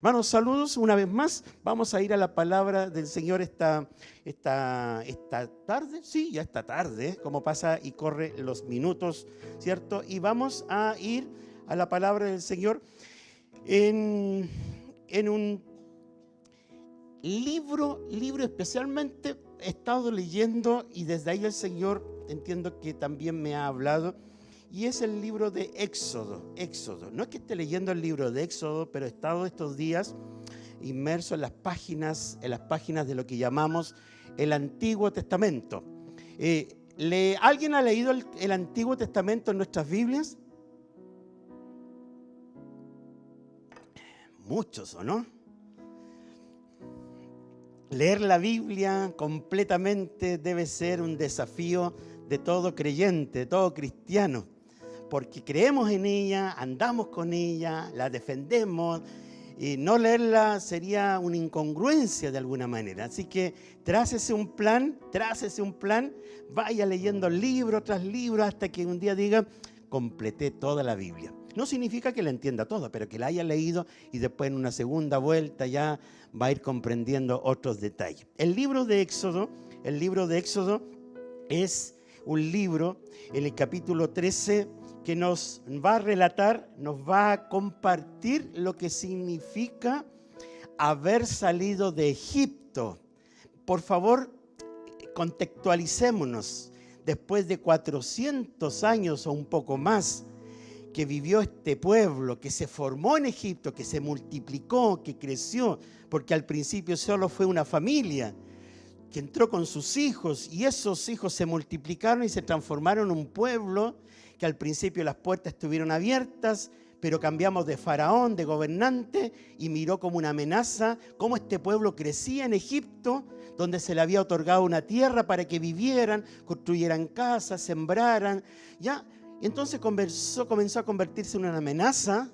Hermanos, saludos una vez más. Vamos a ir a la palabra del Señor esta tarde. Sí, ya esta tarde, como pasa y corre los minutos, ¿cierto? Y vamos a ir a la palabra del Señor en un libro especialmente he estado leyendo y desde ahí el Señor entiendo que también me ha hablado. Y es el libro de Éxodo. No es que esté leyendo el libro de Éxodo, pero he estado estos días inmerso en las páginas de lo que llamamos el Antiguo Testamento. ¿Alguien ha leído el Antiguo Testamento en nuestras Biblias? Muchos, ¿o no? Leer la Biblia completamente debe ser un desafío de todo creyente, de todo cristiano. Porque creemos en ella, andamos con ella, la defendemos, y no leerla sería una incongruencia de alguna manera. Así que trácese un plan, vaya leyendo libro tras libro hasta que un día diga, completé toda la Biblia. No significa que la entienda toda, pero que la haya leído y después en una segunda vuelta ya va a ir comprendiendo otros detalles. El libro de Éxodo es un libro en el capítulo 13 que nos va a relatar, nos va a compartir lo que significa haber salido de Egipto. Por favor, contextualicémonos. Después de 400 años o un poco más que vivió este pueblo, que se formó en Egipto, que se multiplicó, que creció, porque al principio solo fue una familia, que entró con sus hijos y esos hijos se multiplicaron y se transformaron en un pueblo que al principio las puertas estuvieron abiertas, pero cambiamos de faraón, de gobernante, y miró como una amenaza cómo este pueblo crecía en Egipto, donde se le había otorgado una tierra para que vivieran, construyeran casas, sembraran, ¿ya? Y entonces comenzó a convertirse en una amenaza,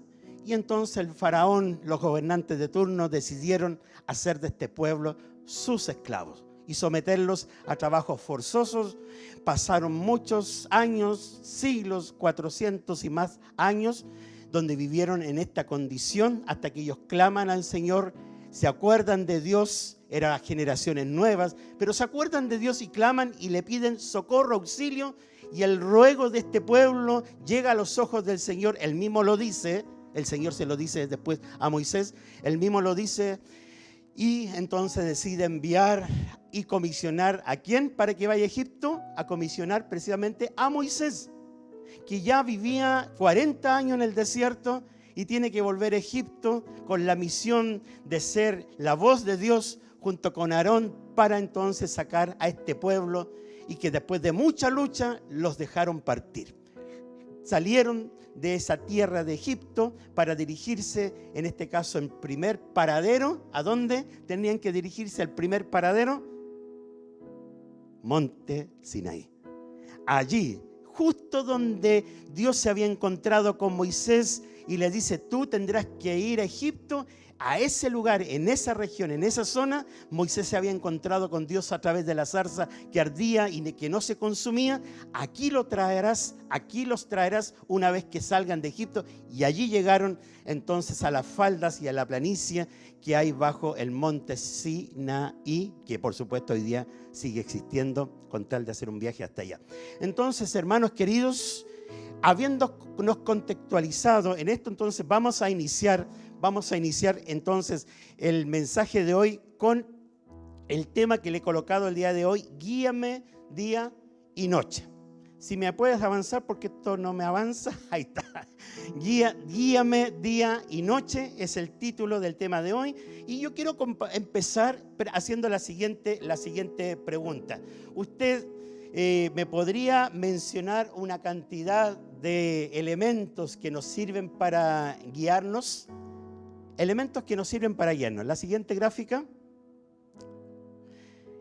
y entonces el faraón, los gobernantes de turno, decidieron hacer de este pueblo sus esclavos y someterlos a trabajos forzosos. Pasaron muchos años, siglos, 400 y más años, donde vivieron en esta condición hasta que ellos claman al Señor, se acuerdan de Dios, eran generaciones nuevas, pero se acuerdan de Dios y claman y le piden socorro, auxilio, y el ruego de este pueblo llega a los ojos del Señor. Él mismo lo dice, el Señor se lo dice después a Moisés, él mismo lo dice. Y entonces decide enviar y comisionar ¿a quién para que vaya a Egipto? A comisionar precisamente a Moisés, que ya vivía 40 años en el desierto y tiene que volver a Egipto con la misión de ser la voz de Dios junto con Aarón para entonces sacar a este pueblo, y que después de mucha lucha los dejaron partir. Salieron de esa tierra de Egipto para dirigirse, en este caso, en primer paradero. ¿A dónde tenían que dirigirse el primer paradero? Monte Sinaí. Allí, justo donde Dios se había encontrado con Moisés y le dice, tú tendrás que ir a Egipto. A ese lugar, en esa región, en esa zona, Moisés se había encontrado con Dios a través de la zarza que ardía y que no se consumía. Aquí los traerás una vez que salgan de Egipto. Y allí llegaron entonces a las faldas y a la planicie que hay bajo el monte Sinaí, que por supuesto hoy día sigue existiendo con tal de hacer un viaje hasta allá. Entonces, hermanos queridos, habiéndonos contextualizado en esto, entonces vamos a iniciar entonces el mensaje de hoy con el tema que le he colocado el día de hoy: guíame día y noche. Si me puedes avanzar, porque esto no me avanza, ahí está. Guíame día y noche es el título del tema de hoy. Y yo quiero empezar haciendo la siguiente pregunta. ¿Usted me podría mencionar una cantidad de elementos que nos sirven para guiarnos? Elementos que nos sirven para guiarnos. La siguiente gráfica.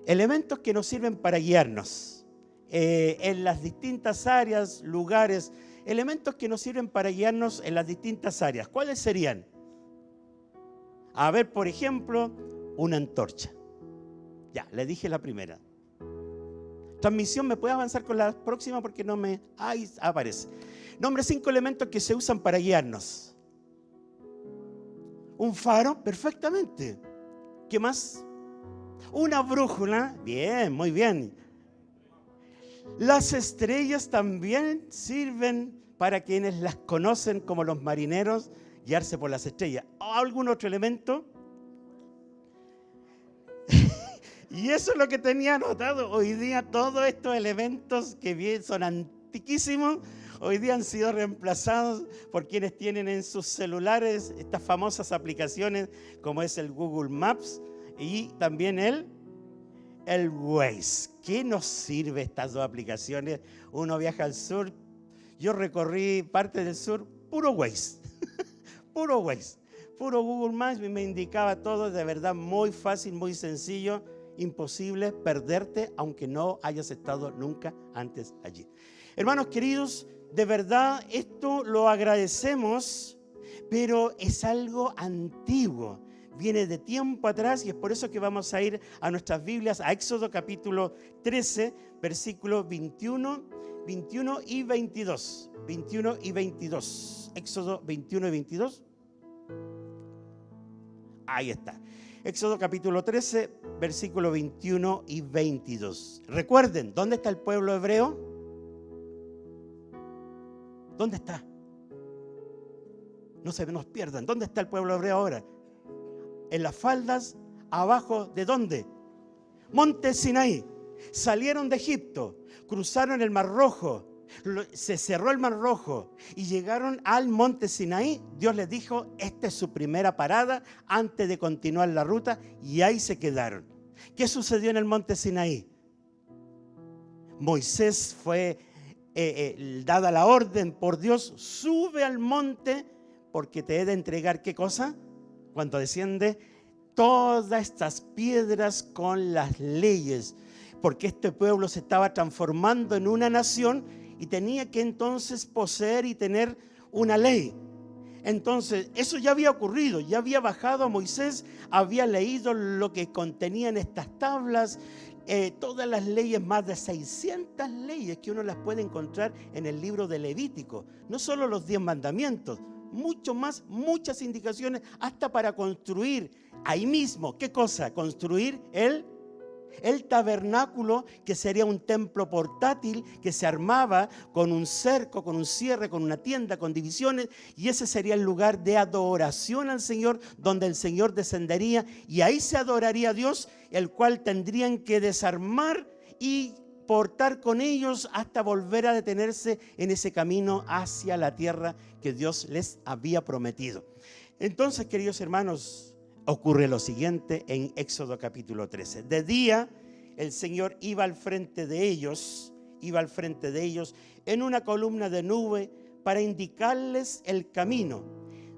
Elementos que nos sirven para guiarnos en las distintas áreas, lugares. Elementos que nos sirven para guiarnos en las distintas áreas. ¿Cuáles serían? A ver, por ejemplo, una antorcha. Ya, le dije la primera. Transmisión, ¿me puede avanzar con la próxima? Porque no me... Ahí aparece. Nombre 5 elementos que se usan para guiarnos. Un faro, perfectamente. ¿Qué más? Una brújula, bien, muy bien. Las estrellas también sirven para quienes las conocen como los marineros, guiarse por las estrellas. ¿Algún otro elemento? Y eso es lo que tenía anotado. Hoy día todos estos elementos que bien son antiquísimos, hoy día han sido reemplazados por quienes tienen en sus celulares estas famosas aplicaciones como es el Google Maps y también el Waze. ¿Qué nos sirve estas dos aplicaciones? Uno viaja al sur, yo recorrí parte del sur, puro Waze, puro Waze, puro Google Maps, me indicaba todo, de verdad muy fácil, muy sencillo, imposible perderte aunque no hayas estado nunca antes allí. Hermanos queridos, de verdad esto lo agradecemos, pero es algo antiguo. Viene de tiempo atrás y es por eso que vamos a ir a nuestras Biblias, a Éxodo capítulo 13, versículos 21 y 22. 21 y 22. Éxodo 21 y 22. Ahí está. Éxodo capítulo 13, versículos 21 y 22. Recuerden, ¿dónde está el pueblo hebreo? ¿Dónde está? No se nos pierdan. ¿Dónde está el pueblo hebreo ahora? En las faldas, abajo ¿de dónde? Monte Sinaí. Salieron de Egipto, cruzaron el Mar Rojo, se cerró el Mar Rojo y llegaron al Monte Sinaí. Dios les dijo, esta es su primera parada antes de continuar la ruta, y ahí se quedaron. ¿Qué sucedió en el Monte Sinaí? Moisés fue dada la orden por Dios, sube al monte porque te he de entregar, ¿qué cosa? Cuando desciende, todas estas piedras con las leyes, porque este pueblo se estaba transformando en una nación y tenía que entonces poseer y tener una ley. Entonces, eso ya había ocurrido, ya había bajado a Moisés, había leído lo que contenían estas tablas, todas las leyes, más de 600 leyes que uno las puede encontrar en el libro de Levítico. No solo los 10 mandamientos, mucho más, muchas indicaciones, hasta para construir ahí mismo. ¿Qué cosa? Construir el tabernáculo, que sería un templo portátil que se armaba con un cerco, con un cierre, con una tienda, con divisiones, y ese sería el lugar de adoración al Señor, donde el Señor descendería y ahí se adoraría a Dios, el cual tendrían que desarmar y portar con ellos hasta volver a detenerse en ese camino hacia la tierra que Dios les había prometido. Entonces, queridos hermanos, ocurre lo siguiente en Éxodo capítulo 13. De día el Señor iba al frente de ellos en una columna de nube para indicarles el camino.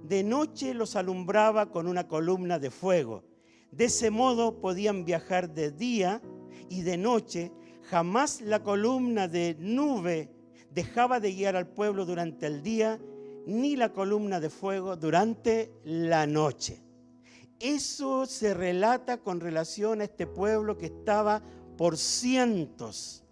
De noche los alumbraba con una columna de fuego. De ese modo podían viajar de día y de noche. Jamás la columna de nube dejaba de guiar al pueblo durante el día, ni la columna de fuego durante la noche. Eso se relata con relación a este pueblo que estaba por cientos,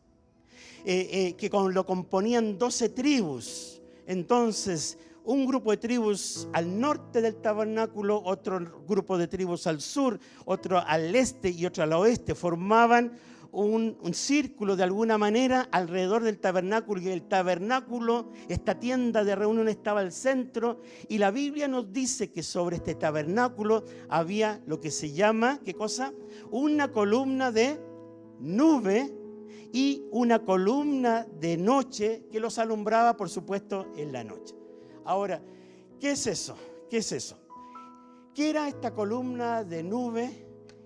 que lo componían 12 tribus. Entonces, un grupo de tribus al norte del tabernáculo, otro grupo de tribus al sur, otro al este y otro al oeste, formaban un círculo de alguna manera alrededor del tabernáculo, y el tabernáculo, esta tienda de reunión, estaba al centro, y la Biblia nos dice que sobre este tabernáculo había lo que se llama, ¿qué cosa? Una columna de nube y una columna de noche que los alumbraba, por supuesto, en la noche. Ahora, ¿qué es eso? ¿Qué es eso? ¿Qué era esta columna de nube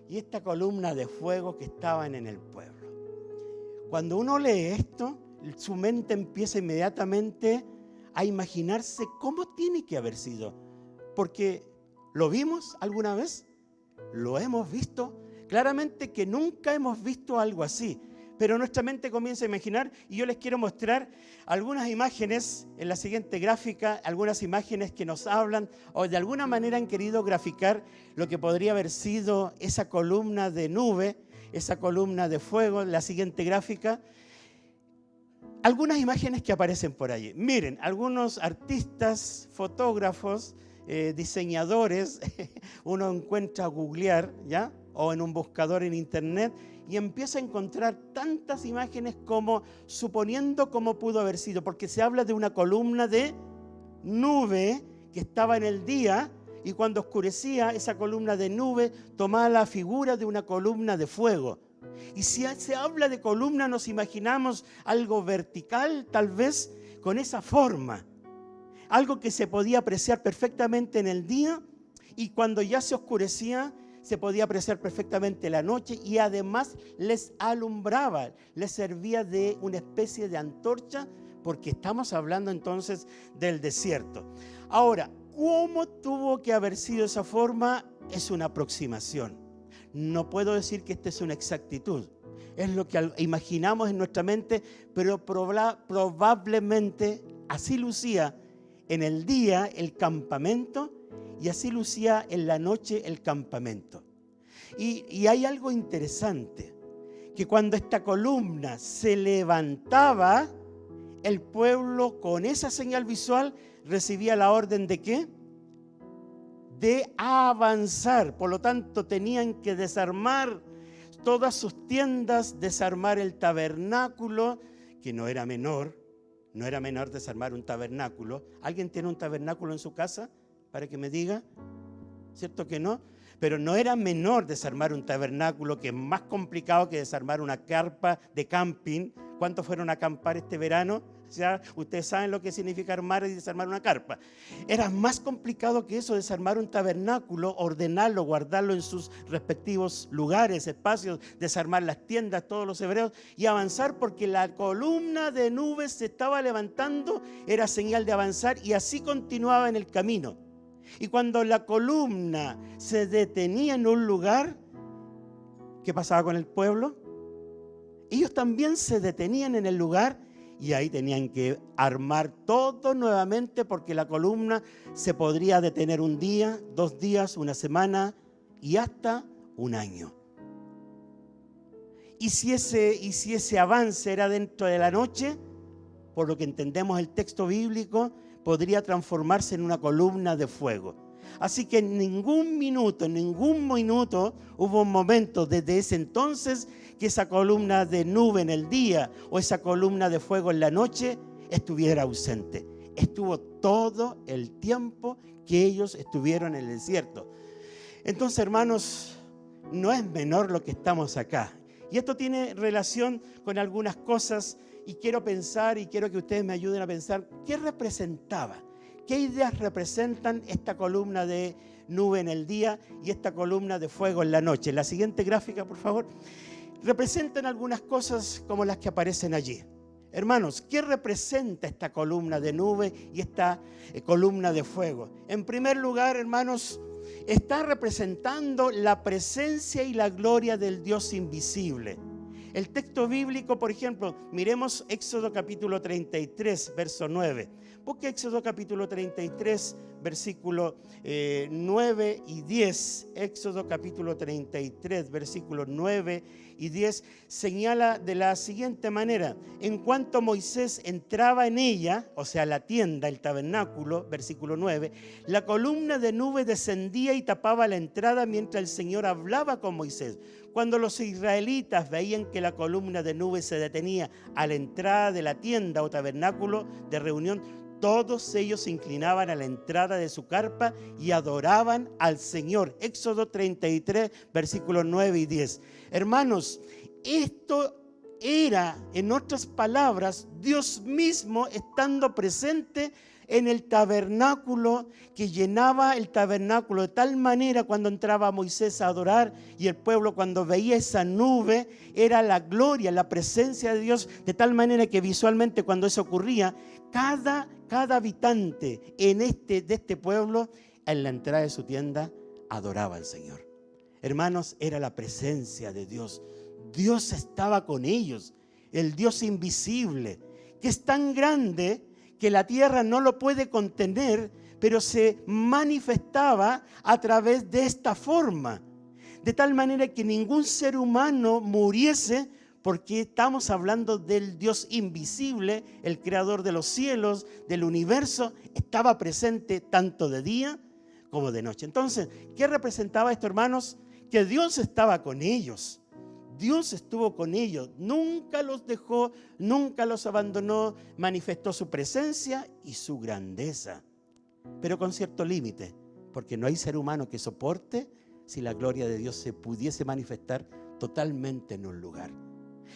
y esta columna de fuego que estaban en el pueblo? Cuando uno lee esto, su mente empieza inmediatamente a imaginarse cómo tiene que haber sido. Porque ¿lo vimos alguna vez? ¿Lo hemos visto? Claramente que nunca hemos visto algo así. Pero nuestra mente comienza a imaginar, y yo les quiero mostrar algunas imágenes en la siguiente gráfica, algunas imágenes que nos hablan o de alguna manera han querido graficar lo que podría haber sido esa columna de nube, esa columna de fuego. En la siguiente gráfica, algunas imágenes que aparecen por allí. Miren, algunos artistas, fotógrafos diseñadores, uno encuentra a googlear, ¿ya? O en un buscador en internet, y empieza a encontrar tantas imágenes como suponiendo cómo pudo haber sido, porque se habla de una columna de nube que estaba en el día, y cuando oscurecía esa columna de nube tomaba la figura de una columna de fuego. Y si se habla de columna, nos imaginamos algo vertical, tal vez con esa forma, algo que se podía apreciar perfectamente en el día, y cuando ya se oscurecía se podía apreciar perfectamente la noche, y además les alumbraba, les servía de una especie de antorcha, porque estamos hablando entonces del desierto. Ahora, ¿cómo tuvo que haber sido esa forma? Es una aproximación. No puedo decir que esta es una exactitud. Es lo que imaginamos en nuestra mente, pero probablemente así lucía en el día el campamento y así lucía en la noche el campamento. Y hay algo interesante, que cuando esta columna se levantaba, el pueblo con esa señal visual recibía la orden ¿de qué? De avanzar. Por lo tanto, tenían que desarmar todas sus tiendas, desarmar el tabernáculo, que no era menor desarmar un tabernáculo. ¿Alguien tiene un tabernáculo en su casa? Para que me diga. ¿Cierto que no? Pero no era menor desarmar un tabernáculo, que es más complicado que desarmar una carpa de camping. ¿Cuántos fueron a acampar este verano? Ya ustedes saben lo que significa armar y desarmar una carpa. Era más complicado que eso, desarmar un tabernáculo, ordenarlo, guardarlo en sus respectivos lugares, espacios, desarmar las tiendas, todos los hebreos, y avanzar, porque la columna de nubes se estaba levantando, era señal de avanzar, y así continuaba en el camino. Y cuando la columna se detenía en un lugar, ¿qué pasaba con el pueblo? Ellos también se detenían en el lugar, y ahí tenían que armar todo nuevamente, porque la columna se podría detener un día, 2 días, una semana y hasta un año. Y si ese avance era dentro de la noche, por lo que entendemos el texto bíblico, podría transformarse en una columna de fuego. Así que en ningún minuto hubo un momento desde ese entonces que esa columna de nube en el día o esa columna de fuego en la noche estuviera ausente. Estuvo todo el tiempo que ellos estuvieron en el desierto. Entonces, hermanos, no es menor lo que estamos acá. Y esto tiene relación con algunas cosas, y quiero pensar, y quiero que ustedes me ayuden a pensar, ¿qué representaba? ¿Qué ideas representan esta columna de nube en el día y esta columna de fuego en la noche? La siguiente gráfica, por favor. Representan algunas cosas como las que aparecen allí. Hermanos, ¿qué representa esta columna de nube y esta columna de fuego? En primer lugar, hermanos, está representando la presencia y la gloria del Dios invisible. El texto bíblico, por ejemplo, miremos Éxodo capítulo 33, verso 9. Busque Éxodo capítulo 33, versículo 9 y 10. Éxodo capítulo 33, versículos 9 y 10 señala de la siguiente manera: en cuanto Moisés entraba en ella, o sea, la tienda, el tabernáculo, versículo 9, la columna de nube descendía y tapaba la entrada mientras el Señor hablaba con Moisés. Cuando los israelitas veían que la columna de nube se detenía a la entrada de la tienda o tabernáculo de reunión, todos ellos se inclinaban a la entrada de su carpa y adoraban al Señor. Éxodo 33, versículos 9 y 10. Hermanos, esto era, en otras palabras, Dios mismo estando presente en el tabernáculo, que llenaba el tabernáculo de tal manera cuando entraba Moisés a adorar y el pueblo cuando veía esa nube, era la gloria, la presencia de Dios, de tal manera que visualmente cuando eso ocurría, cada habitante de este pueblo, en la entrada de su tienda, adoraba al Señor. Hermanos, era la presencia de Dios. Dios estaba con ellos, el Dios invisible, que es tan grande que la tierra no lo puede contener, pero se manifestaba a través de esta forma, de tal manera que ningún ser humano muriese, porque estamos hablando del Dios invisible, el creador de los cielos, del universo. Estaba presente tanto de día como de noche. Entonces, ¿qué representaba esto, hermanos? Que Dios estaba con ellos. Dios estuvo con ellos, nunca los dejó, nunca los abandonó, manifestó su presencia y su grandeza, pero con cierto límite, porque no hay ser humano que soporte si la gloria de Dios se pudiese manifestar totalmente en un lugar.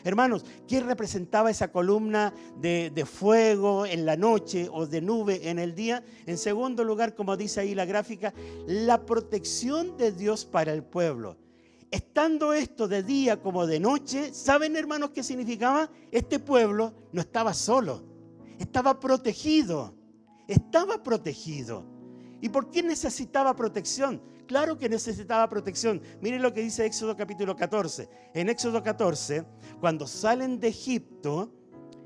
Hermanos, ¿qué representaba esa columna de fuego en la noche o de nube en el día? En segundo lugar, como dice ahí la gráfica, la protección de Dios para el pueblo. Estando esto de día como de noche, ¿saben, hermanos, qué significaba? Este pueblo no estaba solo, estaba protegido, estaba protegido. ¿Y por qué necesitaba protección? Claro que necesitaba protección. Miren lo que dice Éxodo capítulo 14. En Éxodo 14, cuando salen de Egipto,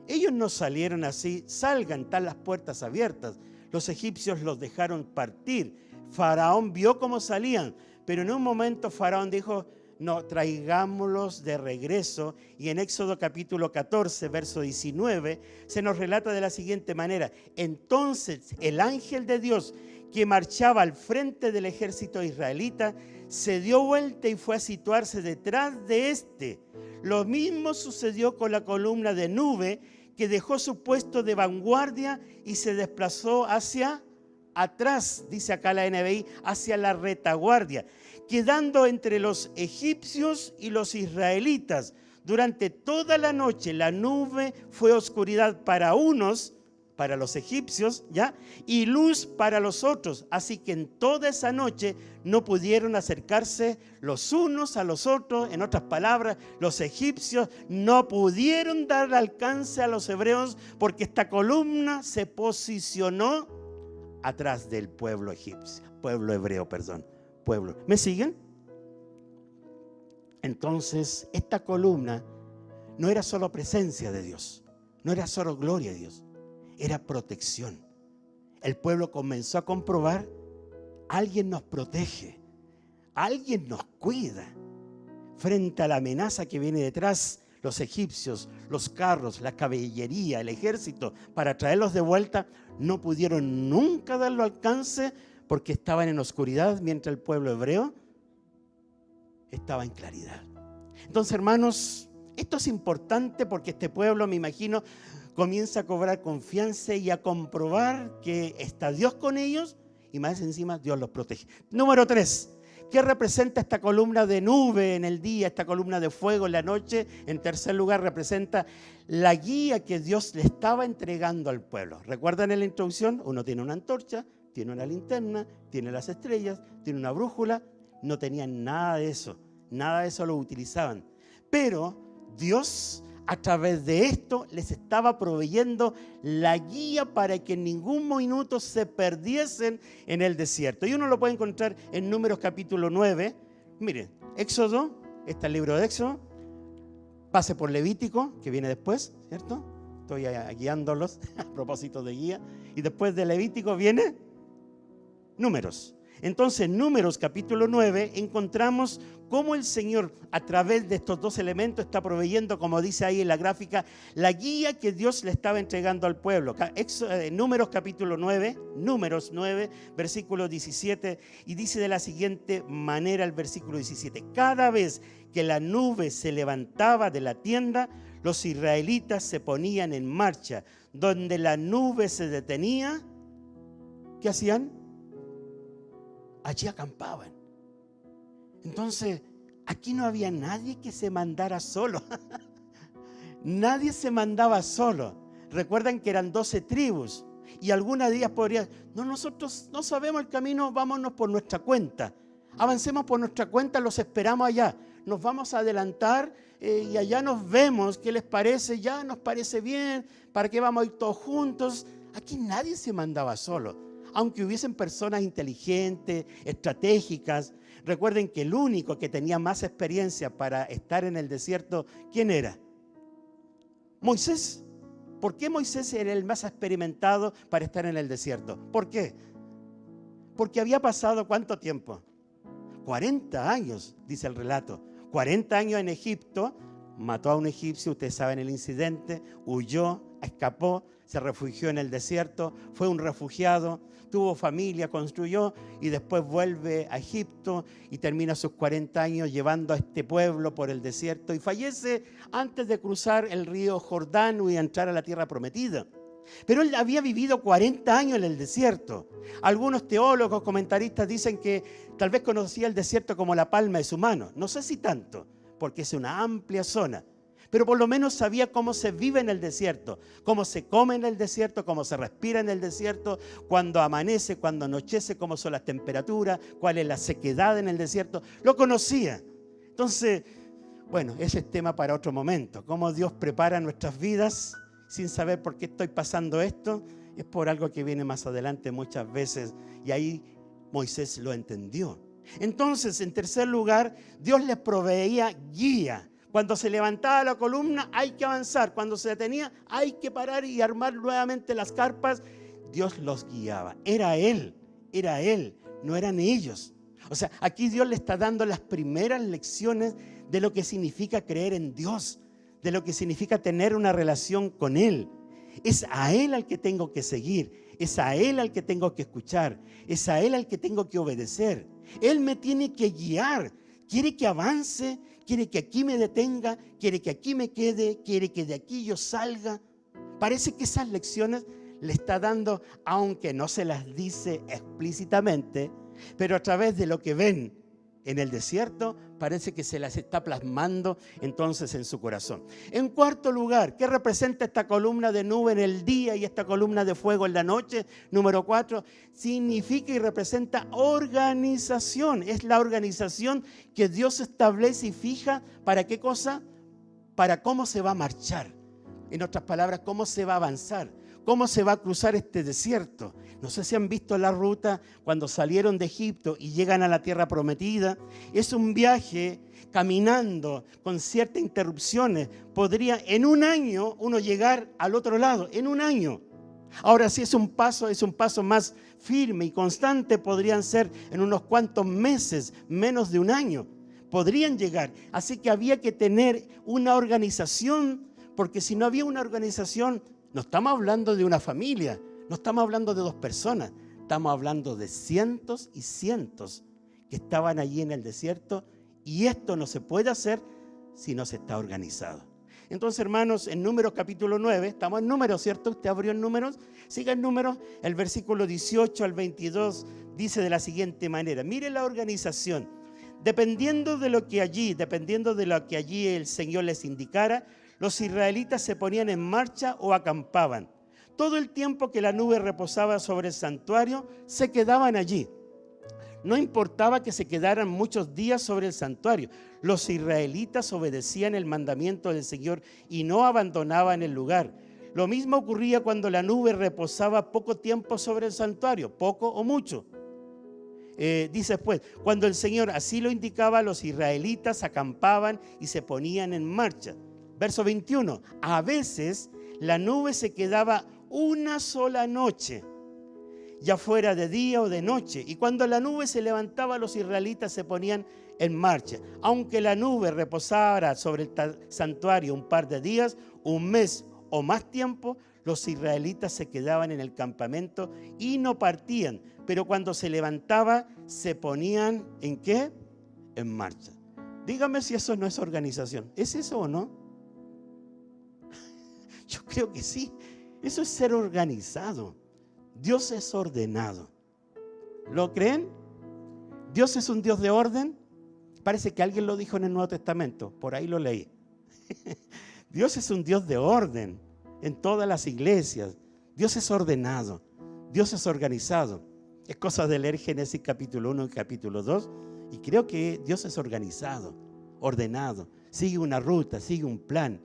ellos no salieron así, salgan, están las puertas abiertas. Los egipcios los dejaron partir. Faraón vio cómo salían, pero en un momento Faraón dijo, no, traigámoslos de regreso. Y en Éxodo capítulo 14, verso 19, se nos relata de la siguiente manera. Entonces el ángel de Dios que marchaba al frente del ejército israelita se dio vuelta y fue a situarse detrás de este. Lo mismo sucedió con la columna de nube que dejó su puesto de vanguardia y se desplazó hacia atrás, dice acá la NBI, hacia la retaguardia, quedando entre los egipcios y los israelitas. Durante toda la noche la nube fue oscuridad para unos, para los egipcios, ¿ya? Y luz para los otros. Así que en toda esa noche no pudieron acercarse los unos a los otros. En otras palabras, los egipcios no pudieron dar alcance a los hebreos porque esta columna se posicionó atrás del pueblo egipcio, pueblo hebreo, perdón. Pueblo. ¿Me siguen? Entonces, esta columna no era solo presencia de Dios, no era solo gloria de Dios, era protección. El pueblo comenzó a comprobar, alguien nos protege, alguien nos cuida. Frente a la amenaza que viene detrás, los egipcios, los carros, la caballería, el ejército, para traerlos de vuelta, no pudieron nunca darlo alcance porque estaban en oscuridad, mientras el pueblo hebreo estaba en claridad. Entonces, hermanos, esto es importante porque este pueblo, me imagino, comienza a cobrar confianza y a comprobar que está Dios con ellos y más encima Dios los protege. Número 3. ¿Qué representa esta columna de nube en el día, esta columna de fuego en la noche? En tercer lugar, representa la guía que Dios le estaba entregando al pueblo. ¿Recuerdan en la introducción? Uno tiene una antorcha, tiene una linterna, tiene las estrellas, tiene una brújula. No tenían nada de eso lo utilizaban. Pero Dios, a través de esto, les estaba proveyendo la guía para que en ningún minuto se perdiesen en el desierto. Y uno lo puede encontrar en Números capítulo 9. Miren, Éxodo, está el libro de Éxodo, pase por Levítico, que viene después, ¿cierto? Estoy guiándolos a propósito de guía. Y después de Levítico viene Números. Entonces, en Números capítulo 9 encontramos cómo el Señor, a través de estos dos elementos, está proveyendo, como dice ahí en la gráfica, la guía que Dios le estaba entregando al pueblo. Números capítulo 9, Números 9, versículo 17, y dice de la siguiente manera el versículo 17: cada vez que la nube se levantaba de la tienda, los israelitas se ponían en marcha. Donde la nube se detenía, ¿qué hacían? Allí acampaban. Entonces, aquí no había nadie que se mandara solo. Nadie se mandaba solo. Recuerdan que eran 12 tribus. Y algunas de ellas podrían, no, nosotros no sabemos el camino, vámonos por nuestra cuenta. Avancemos por nuestra cuenta, los esperamos allá. Nos vamos a adelantar y allá nos vemos. ¿Qué les parece? Ya nos parece bien. ¿Para qué vamos a ir todos juntos? Aquí nadie se mandaba solo. Aunque hubiesen personas inteligentes, estratégicas. Recuerden que el único que tenía más experiencia para estar en el desierto, ¿quién era? Moisés. ¿Por qué Moisés era el más experimentado para estar en el desierto? ¿Por qué? Porque había pasado ¿cuánto tiempo? 40 años, dice el relato. 40 años en Egipto, mató a un egipcio, ustedes saben el incidente, huyó, escapó, se refugió en el desierto, fue un refugiado, tuvo familia, construyó y después vuelve a Egipto y termina sus 40 años llevando a este pueblo por el desierto y fallece antes de cruzar el río Jordán y entrar a la tierra prometida. Pero él había vivido 40 años en el desierto. Algunos teólogos, comentaristas dicen que tal vez conocía el desierto como la palma de su mano. No sé si tanto, porque es una amplia zona. Pero por lo menos sabía cómo se vive en el desierto, cómo se come en el desierto, cómo se respira en el desierto, cuando amanece, cuando anochece, cómo son las temperaturas, cuál es la sequedad en el desierto. Lo conocía. Entonces, bueno, ese es tema para otro momento. Cómo Dios prepara nuestras vidas sin saber por qué estoy pasando esto, es por algo que viene más adelante muchas veces. Y ahí Moisés lo entendió. Entonces, en tercer lugar, Dios les proveía guía. Cuando se levantaba la columna hay que avanzar. Cuando se detenía hay que parar y armar nuevamente las carpas. Dios los guiaba. Era Él, no eran ellos. O sea, aquí Dios le está dando las primeras lecciones de lo que significa creer en Dios, de lo que significa tener una relación con Él. Es a Él al que tengo que seguir, es a Él al que tengo que escuchar, es a Él al que tengo que obedecer. Él me tiene que guiar, quiere que avance, quiere que aquí me detenga, quiere que aquí me quede, quiere que de aquí yo salga. Parece que esas lecciones le está dando, aunque no se las dice explícitamente, pero a través de lo que ven en el desierto, parece que se las está plasmando entonces en su corazón. En cuarto lugar, ¿qué representa esta columna de nube en el día y esta columna de fuego en la noche? Número 4, significa y representa organización. Es la organización que Dios establece y fija, ¿para qué cosa? Para cómo se va a marchar. En otras palabras, cómo se va a avanzar, cómo se va a cruzar este desierto. No sé si han visto la ruta cuando salieron de Egipto y llegan a la tierra prometida. Es un viaje caminando con ciertas interrupciones. Podría en un año uno llegar al otro lado, en un año. Ahora, si es un paso más firme y constante, podrían ser en unos cuantos meses, menos de un año. Podrían llegar. Así que había que tener una organización, porque si no había una organización, no estamos hablando de una familia, no estamos hablando de 2 personas, estamos hablando de cientos y cientos que estaban allí en el desierto, y esto no se puede hacer si no se está organizado. Entonces, hermanos, en Números capítulo 9, estamos en Números, ¿cierto? Usted abrió en Números, siga en Números, el versículo 18 al 22 dice de la siguiente manera: mire la organización, dependiendo de lo que allí el Señor les indicara, los israelitas se ponían en marcha o acampaban. Todo el tiempo que la nube reposaba sobre el santuario, se quedaban allí. No importaba que se quedaran muchos días sobre el santuario. Los israelitas obedecían el mandamiento del Señor y no abandonaban el lugar. Lo mismo ocurría cuando la nube reposaba poco tiempo sobre el santuario, poco o mucho. Dice pues, cuando el Señor así lo indicaba, los israelitas acampaban y se ponían en marcha. Verso 21, a veces la nube se quedaba una sola noche, ya fuera de día o de noche, y cuando la nube se levantaba, los israelitas se ponían en marcha. Aunque la nube reposara sobre el santuario un par de días, un mes o más tiempo, los israelitas se quedaban en el campamento y no partían, pero cuando se levantaba, se ponían ¿en qué? En marcha. Dígame si eso no es organización. ¿Es eso o no? Yo creo que sí. Eso es ser organizado. Dios es ordenado. ¿Lo creen? ¿Dios es un Dios de orden? Parece que alguien lo dijo en el Nuevo Testamento. Por ahí lo leí. Dios es un Dios de orden en todas las iglesias. Dios es ordenado. Dios es organizado. Es cosa de leer Génesis capítulo 1 y capítulo 2. Y creo que Dios es organizado, ordenado. Sigue una ruta, sigue un plan.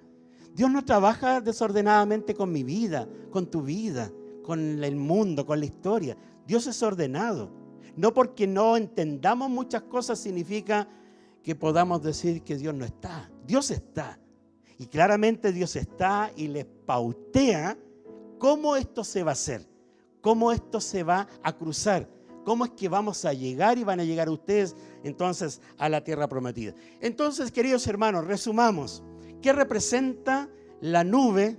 Dios no trabaja desordenadamente con mi vida, con tu vida, con el mundo, con la historia. Dios es ordenado. No porque no entendamos muchas cosas significa que podamos decir que Dios no está. Dios está. Y claramente Dios está y les pautea cómo esto se va a hacer, cómo esto se va a cruzar, cómo es que vamos a llegar y van a llegar ustedes entonces a la tierra prometida. Entonces, queridos hermanos, resumamos. ¿Qué representa la nube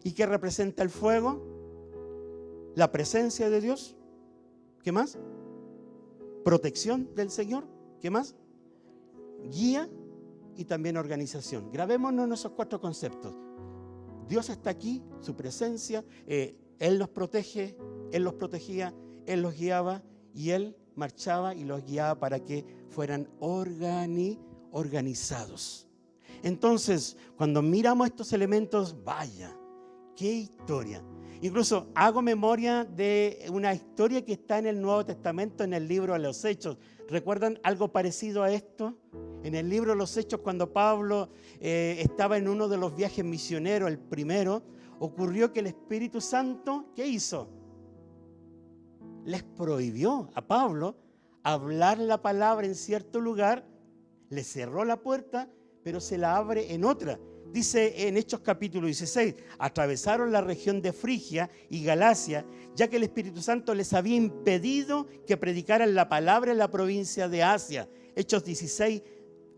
¿Y qué representa el fuego? La presencia de Dios. ¿Qué más? Protección del Señor. ¿Qué más? Guía y también organización. Grabémonos en esos 4 conceptos. Dios está aquí, su presencia, Él los protege, Él los protegía, Él los guiaba y Él marchaba y los guiaba para que fueran organizados. Entonces, cuando miramos estos elementos, vaya, qué historia. Incluso hago memoria de una historia que está en el Nuevo Testamento, en el libro de los Hechos. ¿Recuerdan algo parecido a esto? En el libro de los Hechos, cuando Pablo estaba en uno de los viajes misioneros, el primero, ocurrió que el Espíritu Santo, ¿qué hizo? Les prohibió a Pablo hablar la palabra en cierto lugar, le cerró la puerta, pero se la abre en otra. Dice en Hechos capítulo 16, atravesaron la región de Frigia y Galacia, ya que el Espíritu Santo les había impedido que predicaran la palabra en la provincia de Asia. Hechos 16,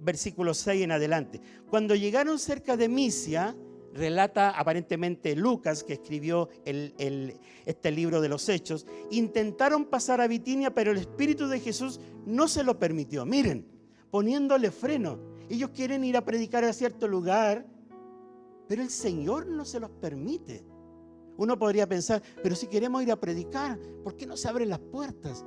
versículo 6 en adelante. Cuando llegaron cerca de Misia, relata aparentemente Lucas, que escribió este libro de los Hechos, intentaron pasar a Bitinia, pero el Espíritu de Jesús no se lo permitió. Miren, poniéndole freno. Ellos quieren ir a predicar a cierto lugar, pero el Señor no se los permite. Uno podría pensar, pero si queremos ir a predicar, ¿por qué no se abren las puertas?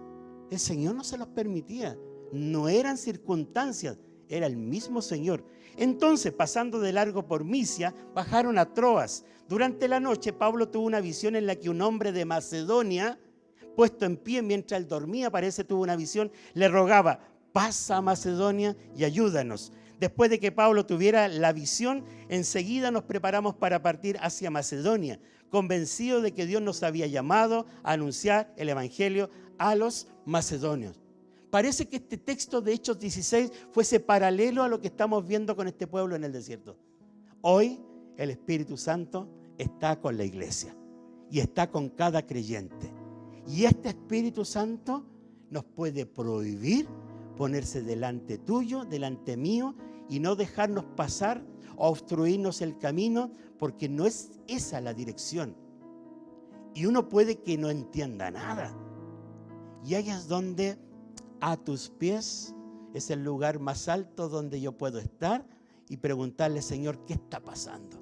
El Señor no se los permitía. No eran circunstancias, era el mismo Señor. Entonces, pasando de largo por Misia, bajaron a Troas. Durante la noche, Pablo tuvo una visión en la que un hombre de Macedonia, puesto en pie mientras él dormía, parece tuvo una visión, le rogaba, pasa a Macedonia y ayúdanos. Después de que Pablo tuviera la visión, enseguida nos preparamos para partir hacia Macedonia, convencidos de que Dios nos había llamado a anunciar el Evangelio a los macedonios. Parece que este texto de Hechos 16 fuese paralelo a lo que estamos viendo con este pueblo en el desierto. Hoy el Espíritu Santo está con la iglesia y está con cada creyente. Y este Espíritu Santo nos puede prohibir ponerse delante tuyo, delante mío, y no dejarnos pasar o obstruirnos el camino, porque no es esa la dirección. Y uno puede que no entienda nada. Y ahí es donde a tus pies es el lugar más alto donde yo puedo estar y preguntarle, Señor, ¿qué está pasando?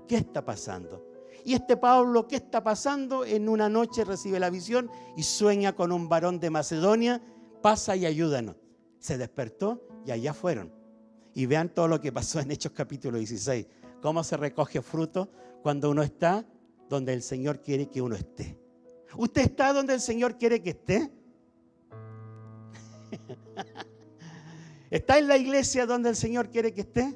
¿Qué está pasando? Y este Pablo, ¿qué está pasando? En una noche recibe la visión y sueña con un varón de Macedonia, pasa y ayúdanos. Se despertó y allá fueron. Y vean todo lo que pasó en Hechos capítulo 16. Cómo se recoge fruto cuando uno está donde el Señor quiere que uno esté. ¿Usted está donde el Señor quiere que esté? ¿Está en la iglesia donde el Señor quiere que esté?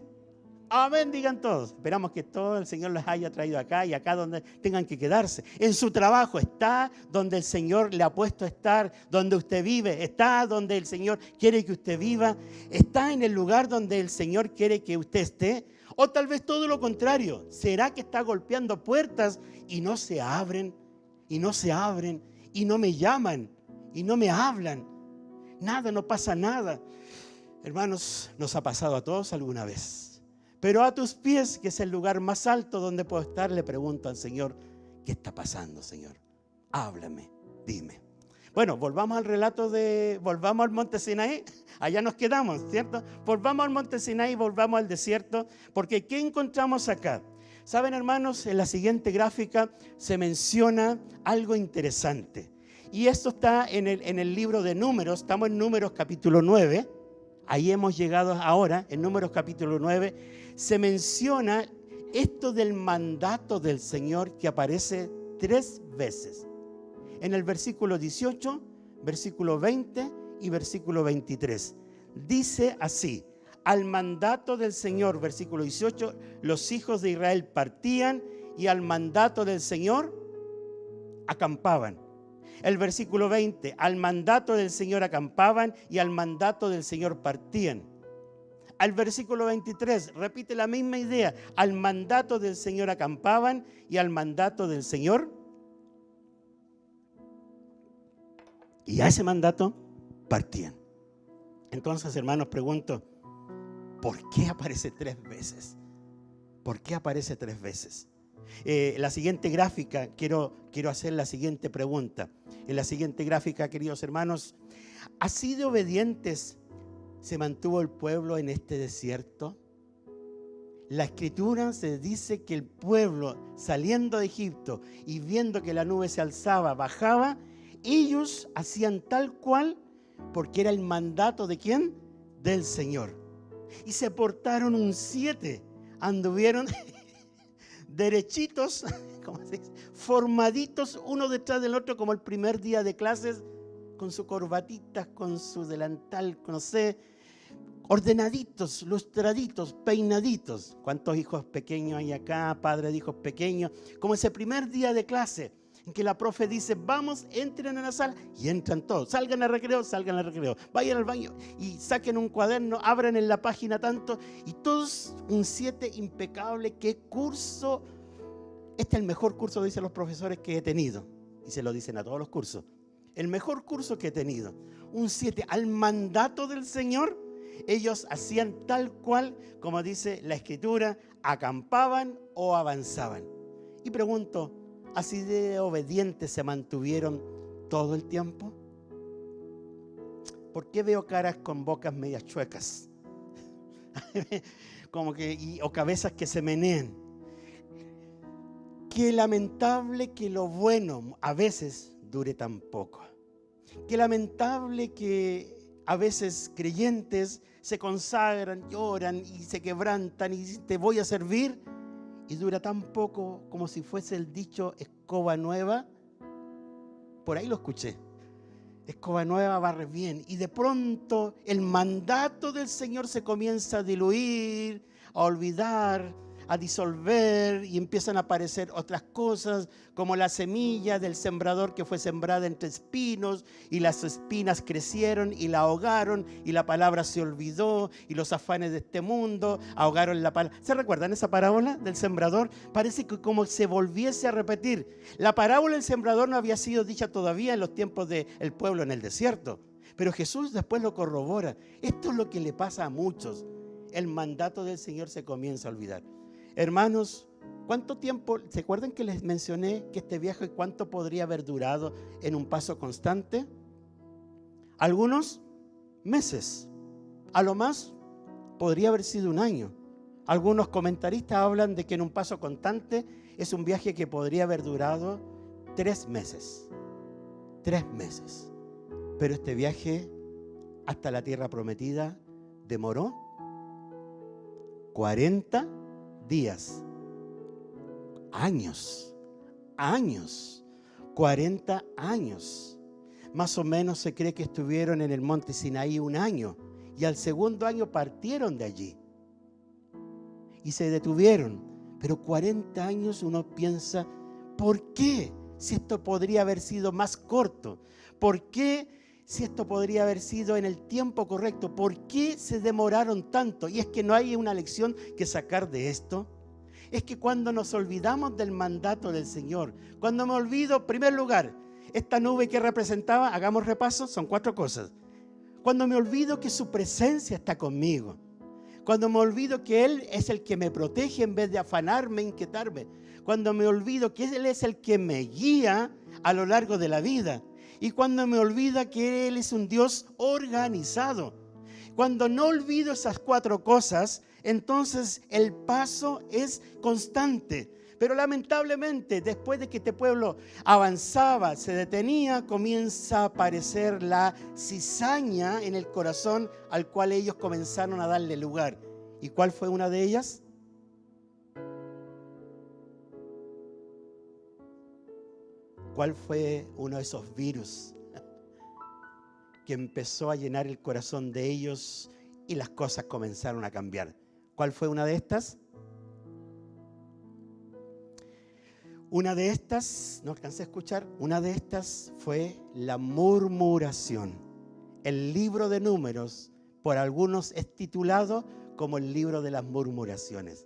Amén, digan todos. Esperamos que todo el Señor les haya traído acá y acá donde tengan que quedarse. En su trabajo está donde el Señor le ha puesto a estar, donde usted vive, está donde el Señor quiere que usted viva, está en el lugar donde el Señor quiere que usted esté, o tal vez todo lo contrario. ¿Será que está golpeando puertas y no se abren, y no se abren, y no me llaman, y no me hablan? Nada, no pasa nada. Hermanos, nos ha pasado a todos alguna vez. Pero a tus pies, que es el lugar más alto donde puedo estar, le pregunto al Señor, ¿qué está pasando, Señor? Háblame, dime. Bueno, volvamos al relato volvamos al monte Sinaí. Allá nos quedamos, ¿cierto? Volvamos al monte Sinaí, volvamos al desierto, porque ¿qué encontramos acá? Saben, hermanos, en la siguiente gráfica se menciona algo interesante. Y esto está en el libro de Números, estamos en Números capítulo 9. Ahí hemos llegado ahora, en Números capítulo 9, se menciona esto del mandato del Señor que aparece 3 veces. En el versículo 18, versículo 20 y versículo 23. Dice así, al mandato del Señor, versículo 18, los hijos de Israel partían y al mandato del Señor acampaban. El versículo 20, al mandato del Señor acampaban y al mandato del Señor partían. Al versículo 23, repite la misma idea, al mandato del Señor acampaban y al mandato del Señor. Y a ese mandato partían. Entonces, hermanos, pregunto, ¿por qué aparece 3 veces? ¿Por qué aparece 3 veces? La siguiente gráfica, quiero hacer la siguiente pregunta. En la siguiente gráfica, queridos hermanos, ¿así de obedientes se mantuvo el pueblo en este desierto? La Escritura se dice que el pueblo, saliendo de Egipto y viendo que la nube se alzaba, bajaba, ellos hacían tal cual, porque era el mandato ¿de quién? Del Señor. Y se portaron un 7, anduvieron derechitos, ¿cómo se dice? Formaditos uno detrás del otro, como el primer día de clases, con su corbatita, con su delantal, no sé, ordenaditos, lustraditos, peinaditos. ¿Cuántos hijos pequeños hay acá? Padres de hijos pequeños. Como ese primer día de clase, en que la profe dice, vamos, entren a la sala, y entran todos. Salgan al recreo, vayan al baño y saquen un cuaderno, abran en la página tanto, y todos un 7 impecable. ¿Qué curso? Este es el mejor curso, dicen los profesores, que he tenido. Y se lo dicen a todos los cursos. El mejor curso que he tenido. Un 7 al mandato del Señor. Ellos hacían tal cual, como dice la Escritura, acampaban o avanzaban. Y pregunto, ¿así de obedientes se mantuvieron todo el tiempo? ¿Por qué veo caras con bocas medias chuecas? Como que, o cabezas que se menean. Qué lamentable que lo bueno a veces dure tan poco. Qué lamentable que a veces creyentes se consagran, lloran y se quebrantan y dicen, te voy a servir, y dura tan poco, como si fuese el dicho escoba nueva. Por ahí lo escuché. Escoba nueva barre bien. Y de pronto el mandato del Señor se comienza a diluir, a olvidar, a disolver, y empiezan a aparecer otras cosas, como la semilla del sembrador que fue sembrada entre espinos, y las espinas crecieron y la ahogaron, y la palabra se olvidó, y los afanes de este mundo ahogaron la palabra. ¿Se recuerdan esa parábola del sembrador? Parece que como se volviese a repetir. La parábola del sembrador no había sido dicha todavía en los tiempos del pueblo en el desierto, pero Jesús después lo corrobora. Esto es lo que le pasa a muchos. El mandato del Señor se comienza a olvidar. Hermanos, ¿cuánto tiempo? ¿Se acuerdan que les mencioné que este viaje cuánto podría haber durado en un paso constante? Algunos meses, a lo más podría haber sido un año. Algunos comentaristas hablan de que en un paso constante es un viaje que podría haber durado 3 meses. 3 meses. Pero este viaje hasta la tierra prometida demoró 40 días, años, 40 años. Más o menos se cree que estuvieron en el monte Sinaí un año, y al segundo año partieron de allí y se detuvieron. Pero 40 años uno piensa, ¿por qué? Si esto podría haber sido más corto. ¿Por qué? Si esto podría haber sido en el tiempo correcto. ¿Por qué se demoraron tanto? Y es que no hay una lección que sacar de esto. Es que cuando nos olvidamos del mandato del Señor, cuando me olvido, en primer lugar, esta nube que representaba, hagamos repaso, son 4 cosas. Cuando me olvido que su presencia está conmigo, cuando me olvido que Él es el que me protege en vez de afanarme, inquietarme, cuando me olvido que Él es el que me guía a lo largo de la vida, y cuando me olvido que Él es un Dios organizado. Cuando no olvido esas 4 cosas, entonces el paso es constante. Pero lamentablemente, después de que este pueblo avanzaba, se detenía, comienza a aparecer la cizaña en el corazón al cual ellos comenzaron a darle lugar. ¿Y cuál fue una de ellas? ¿Cuál fue uno de esos virus que empezó a llenar el corazón de ellos y las cosas comenzaron a cambiar? ¿Cuál fue una de estas? Una de estas, no alcancé a escuchar, una de estas fue la murmuración. El libro de Números, por algunos es titulado como el libro de las murmuraciones.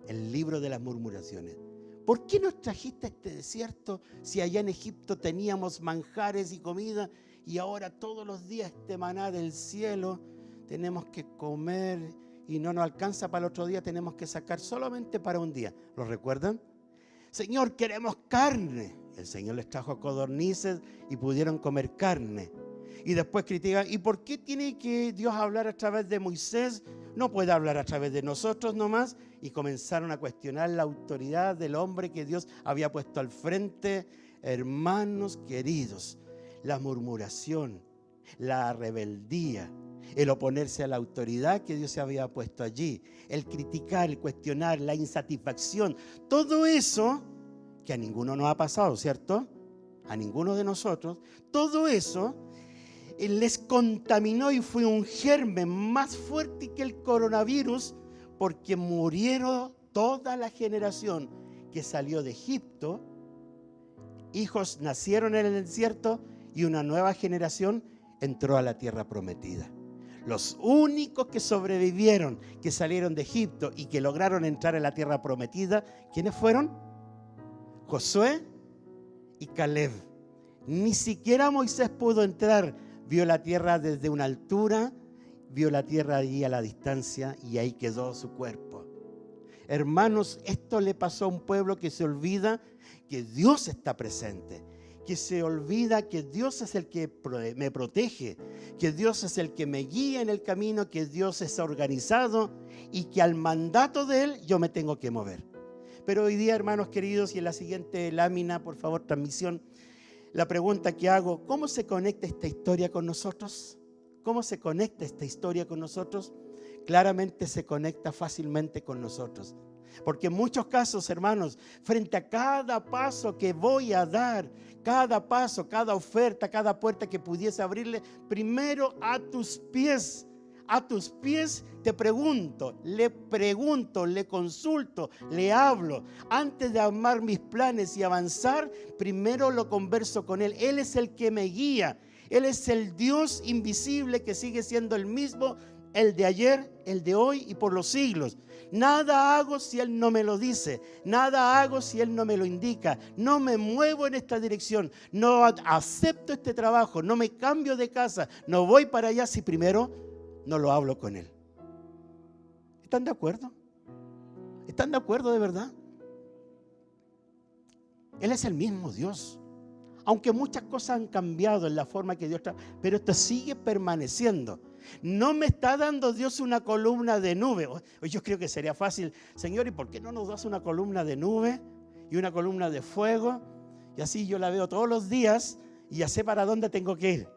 El libro de las murmuraciones. ¿Por qué nos trajiste a este desierto si allá en Egipto teníamos manjares y comida y ahora todos los días este maná del cielo tenemos que comer y no nos alcanza para el otro día, tenemos que sacar solamente para un día. ¿Lo recuerdan? Señor, queremos carne. El Señor les trajo codornices y pudieron comer carne. Y después critican, ¿y por qué tiene que Dios hablar a través de Moisés? No puede hablar a través de nosotros nomás. Y comenzaron a cuestionar la autoridad del hombre que Dios había puesto al frente. Hermanos queridos, la murmuración, la rebeldía, el oponerse a la autoridad que Dios se había puesto allí, el criticar, el cuestionar, la insatisfacción, todo eso que a ninguno nos ha pasado, ¿cierto? A ninguno de nosotros, todo eso les contaminó y fue un germen más fuerte que el coronavirus, porque murieron toda la generación que salió de Egipto, hijos nacieron en el desierto y una nueva generación entró a la tierra prometida. Los únicos que sobrevivieron, que salieron de Egipto y que lograron entrar en la tierra prometida, ¿quiénes fueron? Josué y Caleb. Ni siquiera Moisés pudo entrar, vio la tierra desde una altura, vio la tierra allí a la distancia y ahí quedó su cuerpo. Hermanos, esto le pasó a un pueblo que se olvida que Dios está presente, que se olvida que Dios es el que me protege, que Dios es el que me guía en el camino, que Dios es organizado y que al mandato de Él yo me tengo que mover. Pero hoy día, hermanos queridos, y en la siguiente lámina, por favor, transmisión, la pregunta que hago, ¿cómo se conecta esta historia con nosotros? ¿Cómo se conecta esta historia con nosotros? Claramente se conecta fácilmente con nosotros. Porque en muchos casos, hermanos, frente a cada paso que voy a dar, cada paso, cada oferta, cada puerta que pudiese abrirle, primero a tus pies te pregunto, le consulto, le hablo. Antes de armar mis planes y avanzar, primero lo converso con Él. Él es el que me guía. Él es el Dios invisible que sigue siendo el mismo, el de ayer, el de hoy y por los siglos. Nada hago si Él no me lo dice. Nada hago si Él no me lo indica. No me muevo en esta dirección. No acepto este trabajo. No me cambio de casa. No voy para allá si primero no lo hablo con Él. ¿Están de acuerdo? ¿Están de acuerdo de verdad? Él es el mismo Dios. Aunque muchas cosas han cambiado en la forma que Dios trabaja, pero esto sigue permaneciendo. No me está dando Dios una columna de nube. Yo creo que sería fácil, Señor, ¿y por qué no nos das una columna de nube y una columna de fuego? Y así yo la veo todos los días y ya sé para dónde tengo que ir.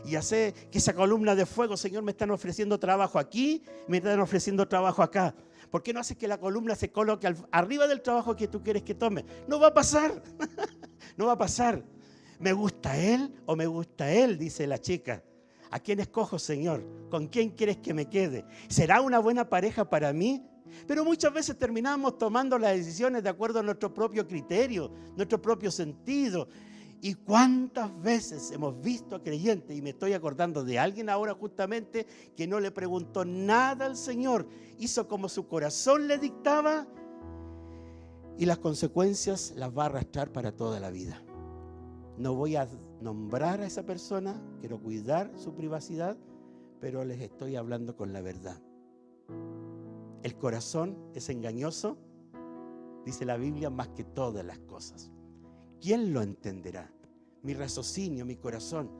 Y ya sé que esa columna de fuego, Señor, me están ofreciendo trabajo aquí, me están ofreciendo trabajo acá. ¿Por qué no haces que la columna se coloque arriba del trabajo que tú quieres que tome? No va a pasar. No va a pasar. ¿Me gusta él o me gusta él?, dice la chica. ¿A quién escojo, Señor? ¿Con quién quieres que me quede? ¿Será una buena pareja para mí? Pero muchas veces terminamos tomando las decisiones de acuerdo a nuestro propio criterio, nuestro propio sentido. ¿Y cuántas veces hemos visto a creyentes, y me estoy acordando de alguien ahora justamente, que no le preguntó nada al Señor, hizo como su corazón le dictaba y las consecuencias las va a arrastrar para toda la vida? No voy a nombrar a esa persona, quiero cuidar su privacidad, pero les estoy hablando con la verdad. El corazón es engañoso, dice la Biblia, más que todas las cosas. ¿Quién lo entenderá? Mi raciocinio, mi corazón.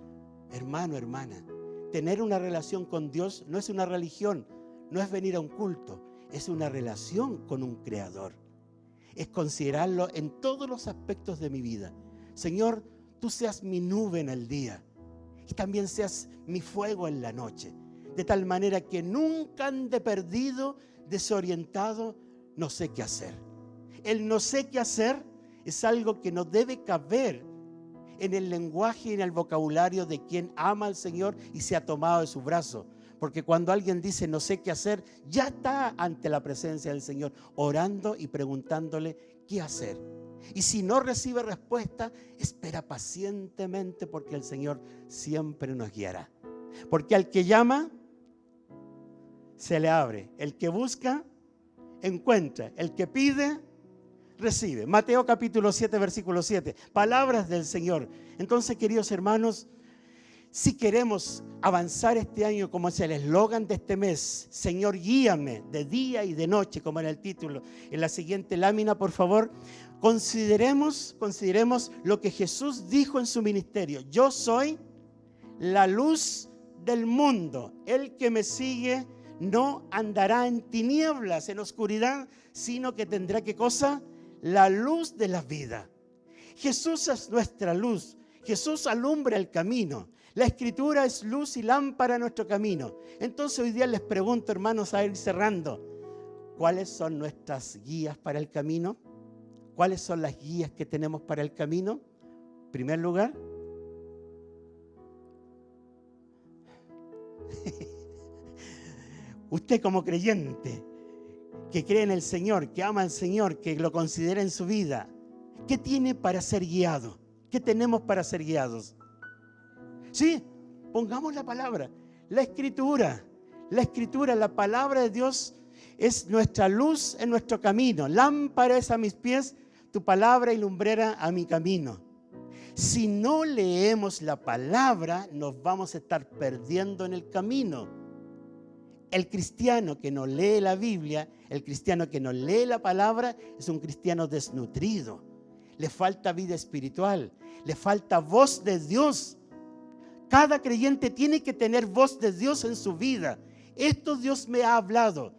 Hermano, hermana, tener una relación con Dios no es una religión, no es venir a un culto, es una relación con un Creador. Es considerarlo en todos los aspectos de mi vida. Señor, tú seas mi nube en el día y también seas mi fuego en la noche, de tal manera que nunca ande perdido, desorientado, no sé qué hacer. El no sé qué hacer es algo que no debe caber en el lenguaje y en el vocabulario de quien ama al Señor y se ha tomado de su brazo. Porque cuando alguien dice no sé qué hacer, ya está ante la presencia del Señor, orando y preguntándole qué hacer. Y si no recibe respuesta, espera pacientemente, porque el Señor siempre nos guiará. Porque al que llama, se le abre. El que busca, encuentra. El que pide, recibe. Mateo capítulo 7, versículo 7. Palabras del Señor. Entonces, queridos hermanos, Si queremos avanzar este año, como es el eslogan de este mes, Señor, guíame de día y de noche, como era el título, en la siguiente lámina, por favor, consideremos lo que Jesús dijo en su ministerio. Yo soy la luz del mundo. El que me sigue no andará en tinieblas, en oscuridad, sino que tendrá, ¿qué cosa? La luz de la vida. Jesús es nuestra luz. Jesús alumbra el camino. La Escritura es luz y lámpara a nuestro camino. Entonces hoy día les pregunto, hermanos, a ir cerrando, ¿cuáles son nuestras guías para el camino? ¿Cuáles son las guías que tenemos para el camino? En primer lugar, usted como creyente, que cree en el Señor, que ama al Señor, que lo considera en su vida, ¿qué tiene para ser guiado? ¿Qué tenemos para ser guiados? Sí, pongamos la palabra, la Escritura, la palabra de Dios es nuestra luz en nuestro camino. Lámpara es a mis pies, tu palabra y lumbrera a mi camino. Si no leemos la palabra, nos vamos a estar perdiendo en el camino. El cristiano que no lee la Biblia, el cristiano que no lee la palabra, es un cristiano desnutrido. Le falta vida espiritual, le falta voz de Dios. Cada creyente tiene que tener voz de Dios en su vida. Esto Dios me ha hablado.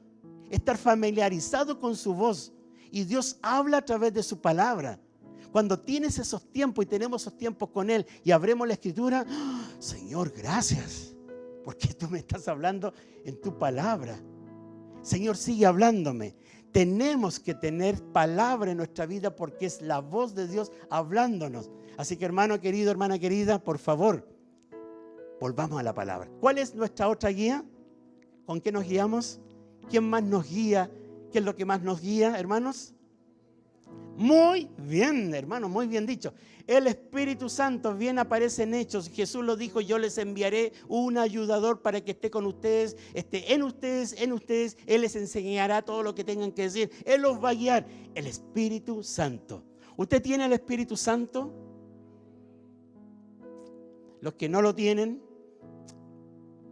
Estar familiarizado con su voz. Y Dios habla a través de su palabra. Cuando tienes esos tiempos y tenemos esos tiempos con Él y abremos la Escritura, ¡oh, Señor, gracias! Porque tú me estás hablando en tu palabra. Señor, sigue hablándome. Tenemos que tener palabra en nuestra vida porque es la voz de Dios hablándonos. Así que, hermano querido, hermana querida, por favor, volvamos a la palabra. ¿Cuál es nuestra otra guía? ¿Con qué nos guiamos? ¿Quién más nos guía? ¿Qué es lo que más nos guía, hermanos? Muy bien, hermano, muy bien dicho. El Espíritu Santo bien aparece en Hechos. Jesús lo dijo, yo les enviaré un ayudador para que esté con ustedes, esté en ustedes. Él les enseñará todo lo que tengan que decir. Él los va a guiar. El Espíritu Santo. ¿Usted tiene el Espíritu Santo? Los que no lo tienen,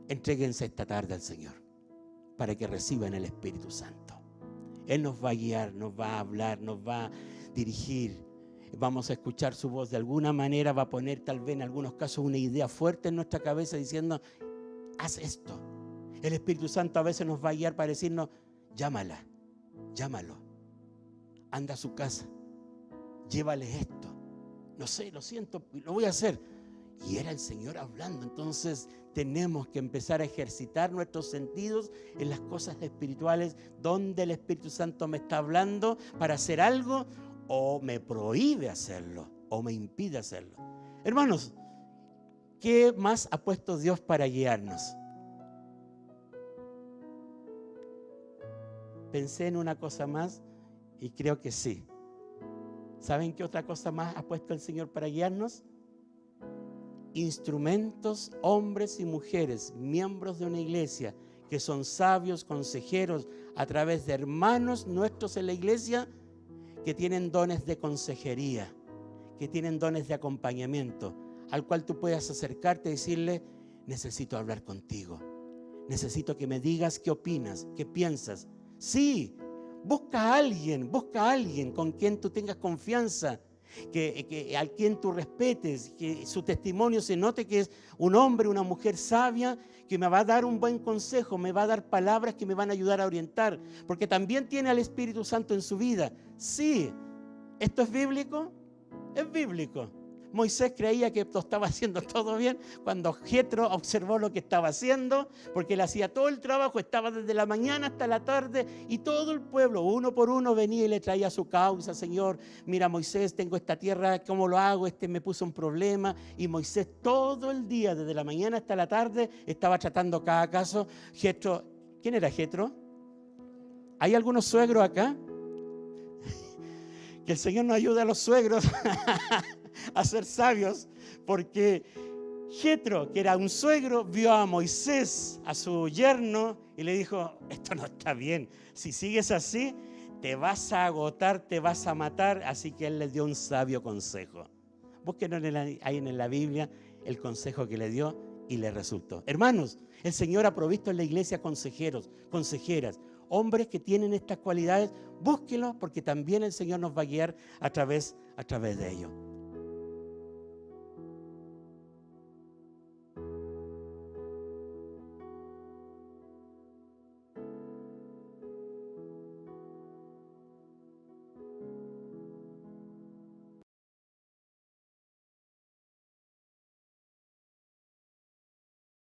entréguense esta tarde al Señor para que reciban el Espíritu Santo. Él nos va a guiar, nos va a hablar, nos va a dirigir. Vamos a escuchar su voz. De alguna manera va a poner tal vez en algunos casos una idea fuerte en nuestra cabeza diciendo, haz esto. El Espíritu Santo a veces nos va a guiar para decirnos, llámala, llámalo. Anda a su casa, llévale esto. No sé, lo siento, lo voy a hacer. Y era el Señor hablando. Entonces tenemos que empezar a ejercitar nuestros sentidos en las cosas espirituales donde el Espíritu Santo me está hablando para hacer algo o me prohíbe hacerlo o me impide hacerlo. Hermanos, ¿qué más ha puesto Dios para guiarnos? Pensé en una cosa más y creo que sí. ¿Saben qué otra cosa más ha puesto el Señor para guiarnos? Instrumentos, hombres y mujeres, miembros de una iglesia, que son sabios, consejeros, a través de hermanos nuestros en la iglesia, que tienen dones de consejería, que tienen dones de acompañamiento, al cual tú puedas acercarte y decirle, necesito hablar contigo, necesito que me digas qué opinas, qué piensas. Sí, busca a alguien con quien tú tengas confianza, a quien tú respetes, que su testimonio se note que es un hombre, una mujer sabia, que me va a dar un buen consejo, me va a dar palabras que me van a ayudar a orientar, porque también tiene al Espíritu Santo en su vida. Sí, ¿esto es bíblico? Es bíblico. Moisés creía que estaba haciendo todo bien cuando Jetro observó lo que estaba haciendo, porque él hacía todo el trabajo, estaba desde la mañana hasta la tarde y todo el pueblo, uno por uno, venía y le traía su causa. Señor, mira Moisés, tengo esta tierra, ¿cómo lo hago? Me puso un problema. Y Moisés todo el día, desde la mañana hasta la tarde, estaba tratando cada caso. Jetro, ¿quién era Jetro? ¿Hay algunos suegros acá? Que el Señor nos ayude a los suegros a ser sabios, porque Jetro, que era un suegro, vio a Moisés, a su yerno, y le dijo, esto no está bien, si sigues así, te vas a agotar, te vas a matar. Así que él le dio un sabio consejo. Búsquenlo ahí en la Biblia, el consejo que le dio, y le resultó. Hermanos, el Señor ha provisto en la iglesia consejeros, consejeras, hombres que tienen estas cualidades. Búsquenlos porque también el Señor nos va a guiar a través de ellos.